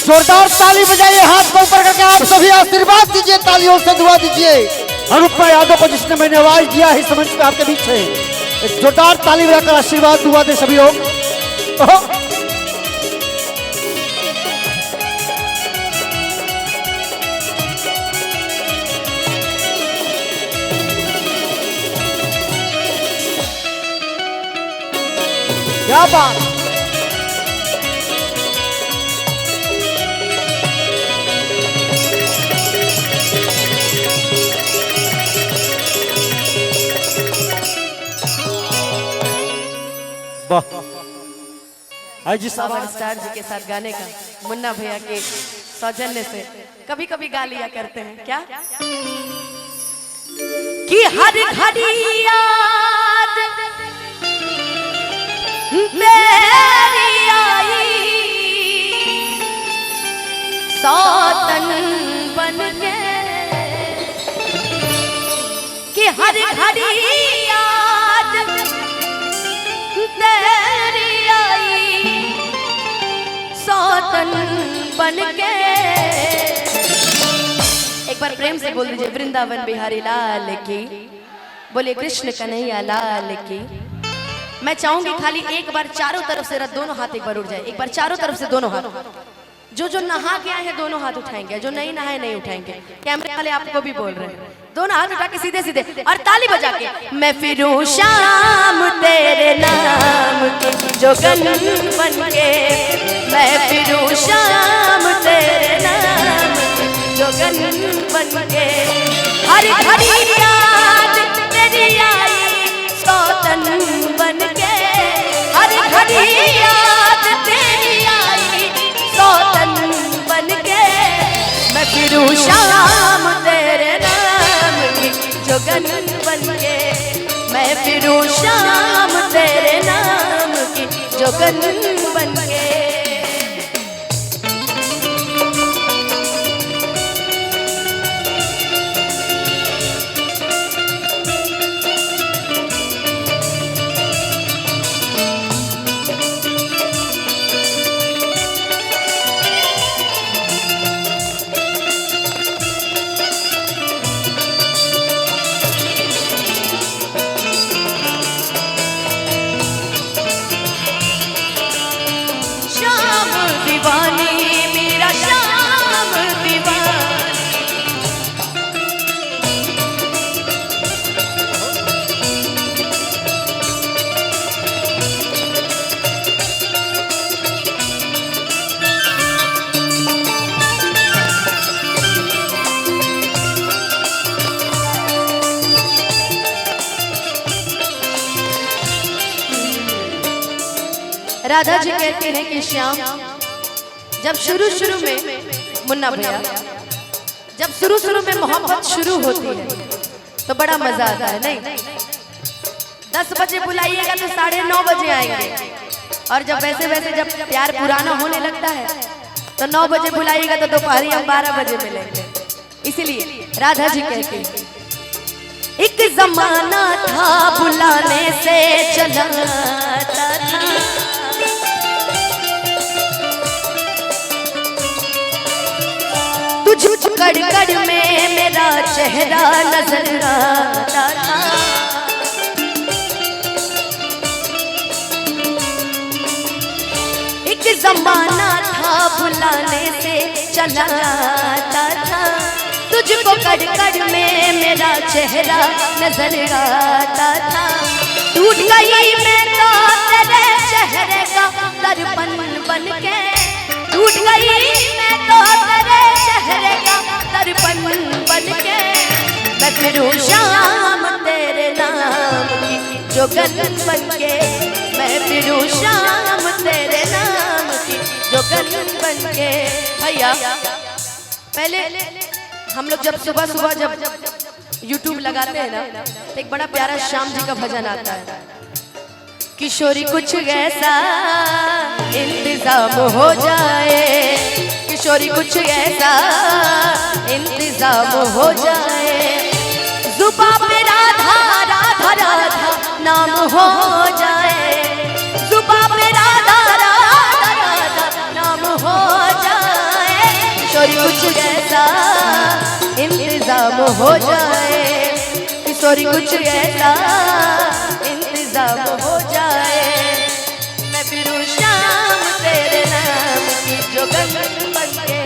जोरदार ताली बजाइए, हाथ को ऊपर करके आप सभी आशीर्वाद दीजिए, तालियों से दुआ दीजिए अनुपमा यादव को जिसने मैंने आवाज दिया है इस मंच पे आपके बीच है। एक जोरदार ताली बजाकर आशीर्वाद दुआ दे सभी लोग। क्या बात, पावर स्टार जी के साथ गाने का मुन्ना भैया के सौजन्य से कभी कभी गा लिया करते हैं क्या कि हर घड़ी याद तेरी आई सौतन बन के कि हर घड़ी याद तेरी आई सौतन बन के। एक बार प्रेम से बोल दीजिए वृंदावन बिहारी लाल की, बोलिए कृष्ण कन्हैया लाल की। मैं चाहूंगी खाली एक बार चारों तरफ से दोनों हाथ एक बार उठ जाए, एक बार चारों तरफ से दोनों हाथ। जो नहा के आए हैं दोनों हाथ उठाएंगे, जो नहीं नहाए नहीं उठाएंगे। कैमरे वाले आपको भी बोल रहे हैं, दोनों हाथ उठा के सीधे सीधे और ताली बजा के। मैं फिरूं शाम तेरे नाम की जोगन बन के, मैं फिरूं शाम तेरे नाम की जोगन बन के। हर घड़ी याद तेरी आई सौतन बन के, हर घड़ी याद तेरी आई सौतन बन के। मैं फिरूं शाम तेरे नाम की जोगन बन के, मैं फिरूं शाम तेरे नाम की जोगन बन के। राधा जी कहते हैं कि श्याम जब शुरू में मुन्ना भैया जब शुरू में मोहब्बत शुरू होती है तो बड़ा मजा आता है। नहीं 10 बजे बुलाइएगा तो 9:30 बजे आएंगे, और जब वैसे जब प्यार पुराना होने लगता है तो 9 बजे बुलाइएगा तो दोपहर हम 12 बजे मिलेंगे। इसीलिए राधा जी कहते हैं एक जमाना था बुलाने से चलाता था, तुझ कड़ में मेरा चेहरा नजर आता था। एक जमाना था बुलाने से चलाता था, तुझको कड़ में मेरा चेहरा नजर आता था। टूट गई मैं तो तेरे चेहरे का दर्पण बन के, टूट गई मैं तो तेरे चेहरे का दर्पण बन के। मैं फिरूं शाम तेरे नाम की जोगन बन के, मैं फिरूं शाम तेरे नाम की जोगन बन के। भैया पहले हम लोग जब सुबह जब YouTube लगाते हैं ना तो एक बड़ा प्यारा श्याम जी का भजन आता है, किशोरी कुछ ऐसा इंतजाम हो जाए, किशोरी कुछ ऐसा इंतजाम हो जाए, जुबा पे राधा राधा राधा नाम हो जाए, जुबा पे राधा राधा राधा नाम हो जाए। किशोरी कुछ ऐसा इंतजाम हो जाए, किशोरी कुछ ऐसा इंतजाम हो जाए। मैं फिरूं शाम तेरे नाम की जोगन बनके,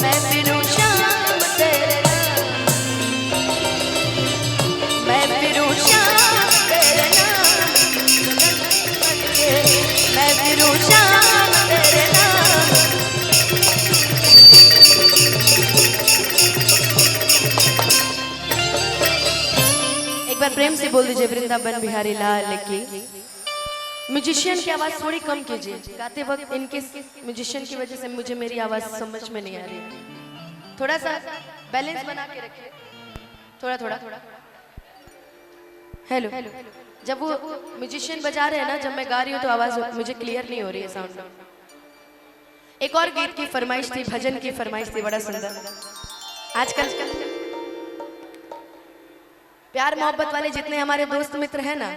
मैं फिरूं शाम तेरे नाम, मैं फिरूं शाम तेरे नाम बनके, मैं फिरूं शाम तेरे नाम। एक बार प्रेम से बोल दीजिए वृंदावन बिहारी लाल की। म्यूजिशियन की आवाज थोड़ी कम कीजिए, गाते वक्त इनके म्यूजिशियन की वजह से मुझे मेरी आवाज समझ में नहीं आ रही। थोड़ा सा बैलेंस बना के रखिए, थोड़ा थोड़ा। हेलो, जब वो म्यूजिशियन बजा रहे हैं ना, जब मैं गा रही हूँ तो आवाज मुझे क्लियर नहीं हो रही है साउंड। एक और गीत की फरमाइश थी, भजन की फरमाइश थी, बड़ा सुंदर। आजकल प्यार मोहब्बत वाले जितने हमारे दोस्त मित्र हैं ना,